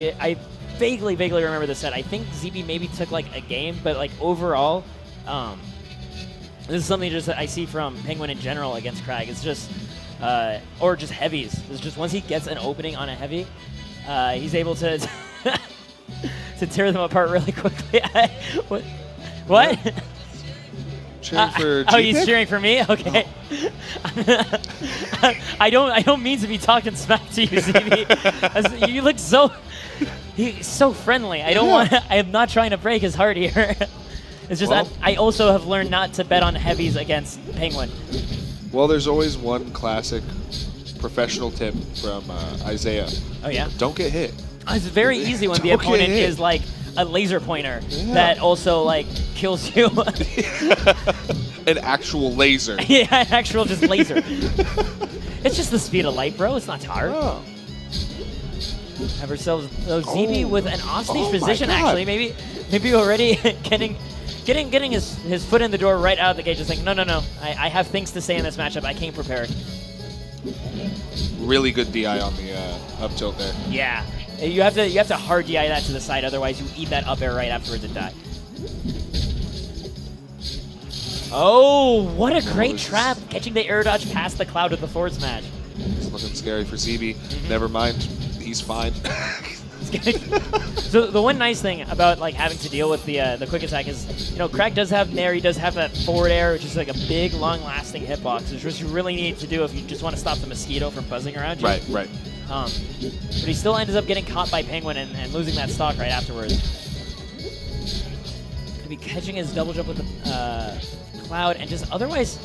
I vaguely remember the set. I think ZeeBee maybe took like a game, but like overall, this is something just that I see from Penguin in general against Krag. It's just, or just heavies. It's just once he gets an opening on a heavy, he's able to to tear them apart really quickly. What? Cheering for oh, he's cheering for me. Okay. Oh. I don't mean to be talking smack to you, ZeeBee. You look so. He's so friendly. I don't want. I am not trying to break his heart here. It's just that I also have learned not to bet on heavies against Penguin. Well, there's always one classic professional tip from Isaiah. Oh yeah. Don't get hit. It's very easy when the opponent is like a laser pointer that also like kills you. An actual laser. Yeah, an actual just laser. It's just the speed of light, bro. It's not hard. Oh. Have ourselves ZeeBee with an offstage position. Actually, maybe already getting his foot in the door right out of the gate. Just like no. I have things to say in this matchup. I came prepared. Really good DI on the up tilt there. Yeah, you have to hard DI that to the side. Otherwise, you eat that up air right afterwards and die. Oh, what a great trap! Catching the air dodge past the cloud with the forward smash. It's looking scary for ZeeBee. Never mind, he's fine. So the one nice thing about like having to deal with the quick attack is, you know, Krag does have Nair, he does have that forward air, which is like a big, long-lasting hitbox, which is what you really need to do if you just want to stop the mosquito from buzzing around you. Right. But he still ends up getting caught by Penguin and losing that stock right afterwards. Could be catching his double jump with the cloud, and just otherwise,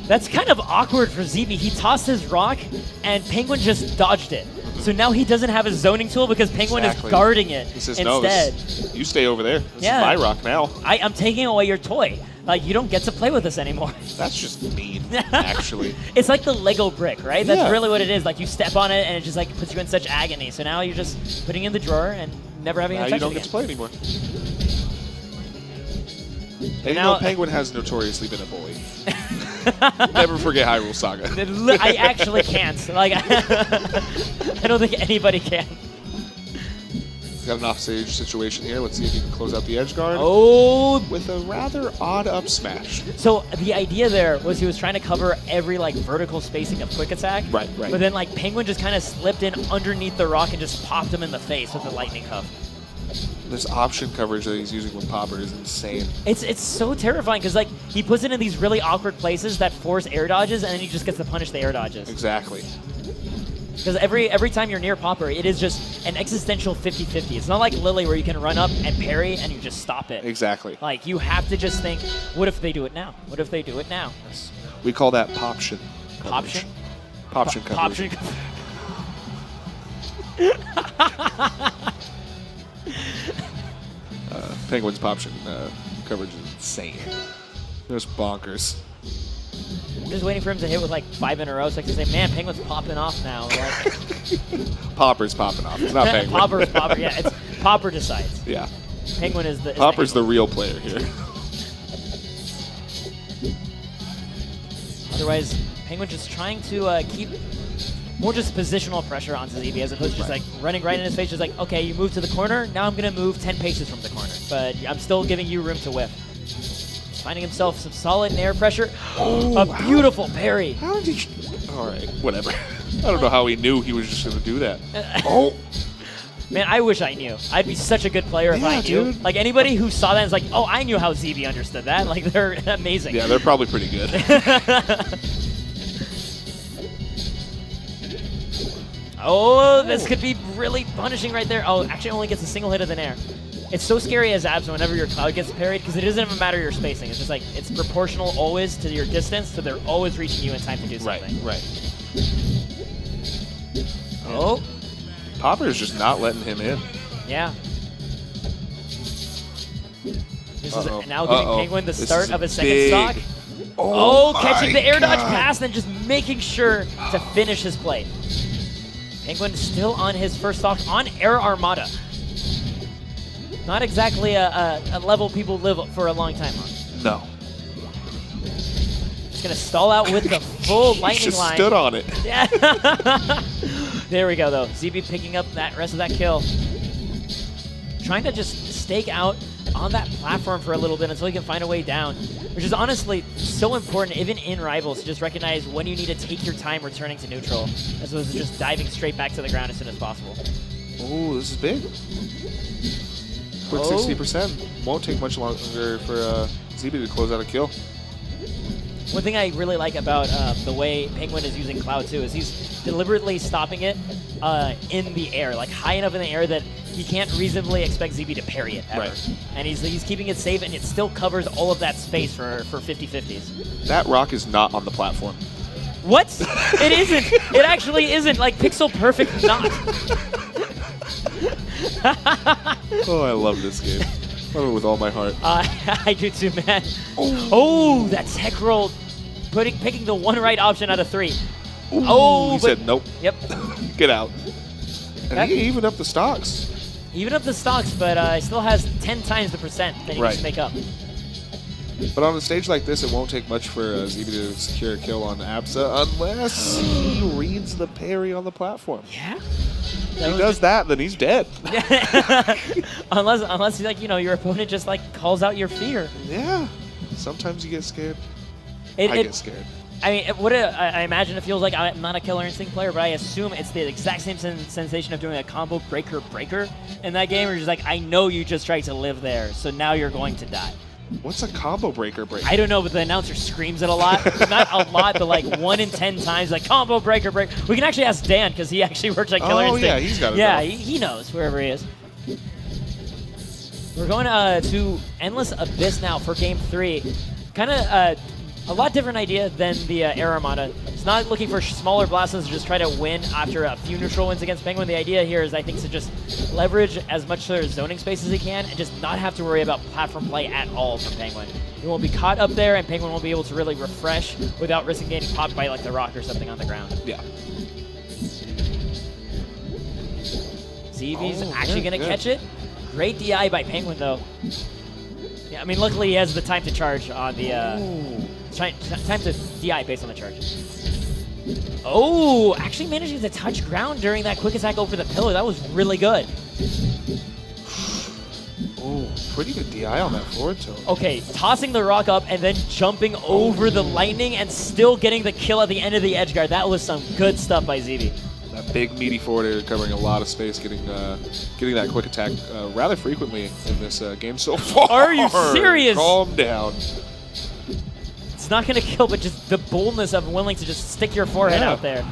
that's kind of awkward for ZeeBee. He tossed his rock, and Penguin just dodged it. So now he doesn't have his zoning tool because Penguin is guarding it he says, instead. No, you stay over there. This is my rock now. I'm taking away your toy. Like, you don't get to play with this anymore. That's just mean, actually. It's like the Lego brick, right? That's really what it is. Like, you step on it, and it just like puts you in such agony. So now you're just putting it in the drawer and never having to touch it again. Now you don't get to play anymore. And you know, Penguin has notoriously been a bully. Never forget Hyrule Saga. I actually can't. Like, I don't think anybody can. Got an offstage situation here. Let's see if he can close out the edge guard. Oh! With a rather odd up smash. So the idea there was he was trying to cover every like vertical spacing of quick attack. Right. But then like Penguin just kind of slipped in underneath the rock and just popped him in the face with the lightning cuff. This option coverage that he's using with Popper is insane. It's so terrifying because like he puts it in these really awkward places that force air dodges, and then he just gets to punish the air dodges. Exactly. Because every time you're near Popper, it is just an existential 50-50. It's not like Lily where you can run up and parry and you just stop it. Exactly. Like, you have to just think, what if they do it now? What if they do it now? Yes. We call that poption. Poption? Poption coverage. Penguin's poption coverage is insane. There's bonkers. I'm just waiting for him to hit with like 5 in a row so I can say, man, Penguin's popping off now. Like, Popper's popping off. It's not Penguin. Popper. Yeah, it's Popper decides. Yeah. Penguin is the. Popper's the real player here. Otherwise, Penguin just trying to keep more just positional pressure onto ZeeBee as opposed to just like running right in his face. Just like, okay, you move to the corner. Now I'm gonna move 10 paces from the corner, but I'm still giving you room to whiff. Finding himself some solid nair pressure. Oh, a beautiful parry. How did he? All right, whatever. I don't know how he knew he was just going to do that. Man, I wish I knew. I'd be such a good player if I knew. Dude. Like, anybody who saw that is like, oh, I knew how ZeeBee understood that. Like, they're amazing. Yeah, they're probably pretty good. Oh, this could be really punishing right there. Oh, actually only gets a single hit of the nair. It's so scary as Absa whenever your cloud gets parried because it doesn't even matter your spacing. It's just like, it's proportional always to your distance, so they're always reaching you in time to do something. Right. Oh. Popper's just not letting him in. Yeah. This is now giving Penguin the start of a second stock. Oh, catching the air dodge pass and just making sure to finish his play. Penguin still on his first stock on Air Armada. Not exactly a level people live for a long time on. No. Just going to stall out with the full lightning just line. Stood on it. Yeah. There we go, though. ZeeBee picking up that rest of that kill. Trying to just stake out on that platform for a little bit until he can find a way down, which is honestly so important, even in Rivals, to just recognize when you need to take your time returning to neutral, as opposed to just diving straight back to the ground as soon as possible. Oh, this is big. Quick 60%. Won't take much longer for ZeeBee to close out a kill. One thing I really like about the way Penguin is using Cloud too is he's deliberately stopping it in the air, like high enough in the air that he can't reasonably expect ZeeBee to parry it ever. Right. And he's keeping it safe, and it still covers all of that space for 50-50s. That rock is not on the platform. What? It isn't. It actually isn't. Like pixel perfect not. Oh, I love this game. I love it with all my heart. I do too, man. Oh, that tech roll. Picking the one right option out of 3. Ooh, oh, he said nope. Yep. Get out. And he even up the stocks. Even up the stocks, but still has 10 times the percent that he needs to make up. But on a stage like this, it won't take much for ZeeBee to secure a kill on Absa unless he reads the parry on the platform. Yeah. If he does that, then he's dead. unless like your opponent just like calls out your fear. Yeah. Sometimes you get scared. I get scared. I mean, I imagine it feels like I'm not a Killer Instinct player, but I assume it's the exact same sensation of doing a combo breaker in that game, where you're just like, I know you just tried to live there, so now you're going to die. What's a combo breaker? I don't know, but the announcer screams it a lot. Not a lot, but like 1 in 10 times, like combo breaker. We can actually ask Dan, because he actually works at Killer Instinct. Oh, yeah, he's got it. Yeah, he knows, wherever he is. We're going to Endless Abyss now for Game 3. Kind of a lot different idea than the Air Armada. It's not looking for smaller blasts to just try to win after a few neutral wins against Penguin. The idea here is, I think, to just leverage as much of their zoning space as he can and just not have to worry about platform play at all from Penguin. He won't be caught up there, and Penguin won't be able to really refresh without risking getting popped by like the rock or something on the ground. Yeah. ZeeBee's actually going to catch it. Great DI by Penguin, though. Yeah, I mean, luckily he has the time to charge on the... time to DI based on the charge. Oh, actually managing to touch ground during that quick attack over the pillar. That was really good. Oh, pretty good DI on that forward tilt. Okay, tossing the rock up and then jumping over the lightning and still getting the kill at the end of the edge guard. That was some good stuff by ZeeBee. That big meaty forward air covering a lot of space, getting that quick attack rather frequently in this game so far. Are you serious? Calm down. It's not going to kill, but just the boldness of willing to just stick your forehead out there.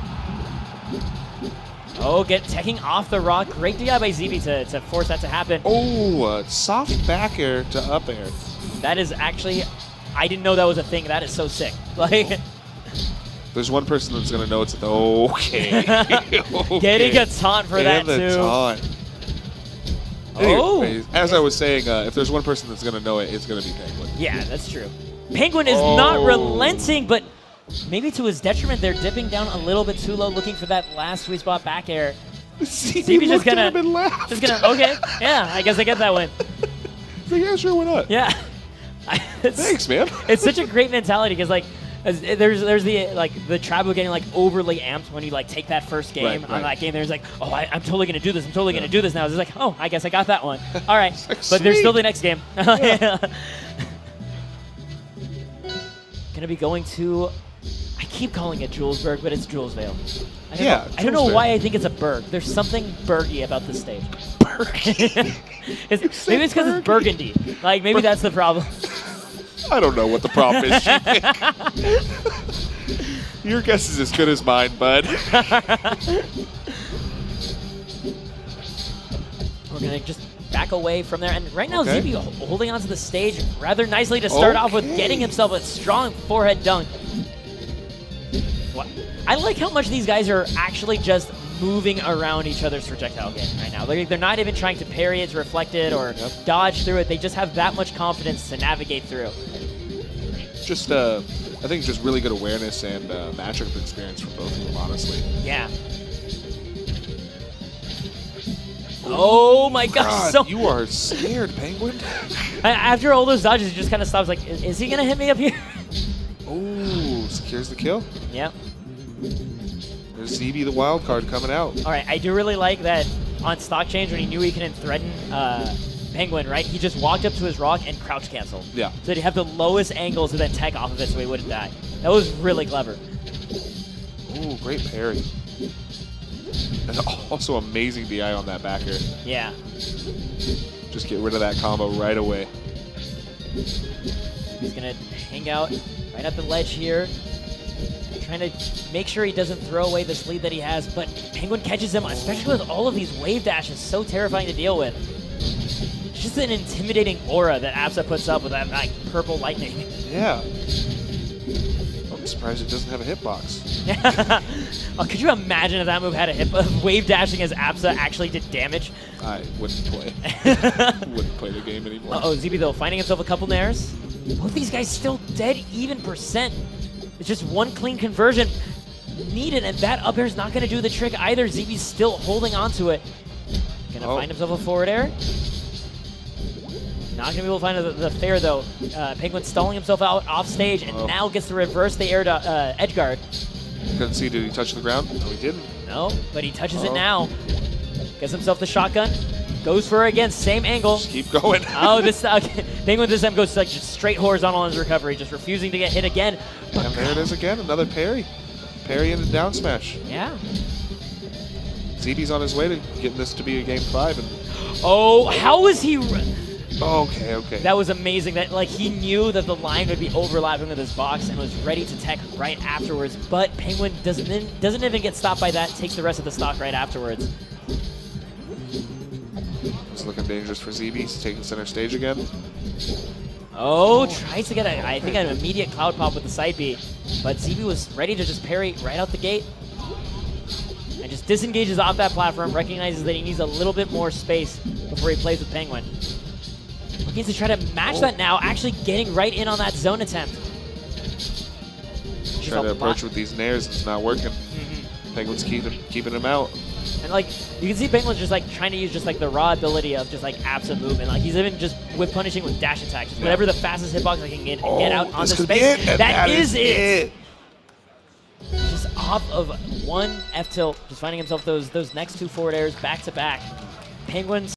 Oh, teching off the rock. Great DI by ZeeBee to force that to happen. Oh, soft back air to up air. That is actually, I didn't know that was a thing. That is so sick. Like, there's one person that's going to know it's okay. Getting a taunt for that too. Taunt. Anyways, as I was saying, if there's one person that's going to know it, it's going to be Penguin. Yeah, that's true. Penguin is not relenting, but maybe to his detriment, they're dipping down a little bit too low, looking for that last sweet spot back air. ZeeBee just gonna, okay, yeah, I guess I get that one. Yeah, sure, why not? Yeah. Thanks, man. It's such a great mentality, because like, there's the trap of getting like overly amped when you like take that first game on that game. There's like, oh, I'm totally gonna do this. I'm totally gonna do this now. It's like, oh, I guess I got that one. All right, but there's still the next game. Gonna be going to, I keep calling it Julesburg, but it's Julesvale. I don't know why I think it's a Berg. There's something Bergy about this stage. Bergy? Maybe it's because it's Burgundy. Like, maybe that's the problem. I don't know what the problem is. Your guess is as good as mine, bud. We're going to just back away from there. And right now, ZeeBee holding onto the stage rather nicely to start off with getting himself a strong forehead dunk. I like how much these guys are actually just moving around each other's projectile game right now. They're not even trying to parry it, to reflect it, or dodge through it. They just have that much confidence to navigate through. Just, I think just really good awareness and matchup experience from both of them, honestly. Yeah. Oh my gosh. So you are scared, Penguin. After all those dodges, he just kind of stops like, is he going to hit me up here? Oh, secures the kill. Yep. There's ZeeBee, the wild card, coming out. All right, I do really like that on stock change when he knew he couldn't threaten Penguin, right? He just walked up to his rock and crouch canceled. Yeah. So he'd have the lowest angles and then tech off of it so he wouldn't die. That was really clever. Ooh, great parry. And also amazing DI on that backer. Yeah. Just get rid of that combo right away. He's going to hang out right at the ledge here. Trying to make sure he doesn't throw away this lead that he has, but Penguin catches him, especially with all of these wave dashes, so terrifying to deal with. Just an intimidating aura that Absa puts up with that like, purple lightning. Yeah. I'm surprised it doesn't have a hitbox. Oh, could you imagine if that move had a hit wave dashing as Absa actually did damage? I wouldn't play. Wouldn't play the game anymore. Uh-oh, ZeeBee though, finding himself a couple nairs. Both these guys still dead even percent. It's just one clean conversion needed, and that up air is not going to do the trick either. ZeeBee's still holding on to it. Going to find himself a forward air. Not going to be able to find the fair, though. Penguin stalling himself out off stage, and now gets to reverse the air to edge guard. Couldn't see, did he touch the ground? No, he didn't. No, but he touches it now. Gets himself the shotgun. Goes for it again, same angle. Just keep going. Oh, this Penguin this time goes like just straight horizontal on his recovery, just refusing to get hit again. And there it is again, another parry. Parry into down smash. Yeah. ZeeBee's on his way to getting this to be a game 5. And oh, how was he? Okay. That was amazing. That like he knew that the line would be overlapping with his box and was ready to tech right afterwards. But Penguin doesn't even get stopped by that. Takes the rest of the stock right afterwards. It's looking dangerous for ZeeBee. He's taking center stage again. Oh, tries to get I think an immediate cloud pop with the side B, but ZeeBee was ready to just parry right out the gate. And just disengages off that platform, recognizes that he needs a little bit more space before he plays with Penguin. Looking to try to match that now, actually getting right in on that zone attempt. Trying to approach with these nairs, it's not working. Penguin's keeping him out. And like, you can see Penguin's just like trying to use just like the raw ability of just like Absa movement. Like he's even just with punishing with dash attacks. Whatever the fastest hitbox I can get out on the space. That is it. Just off of one F tilt, just finding himself those next two forward airs back to back. Penguins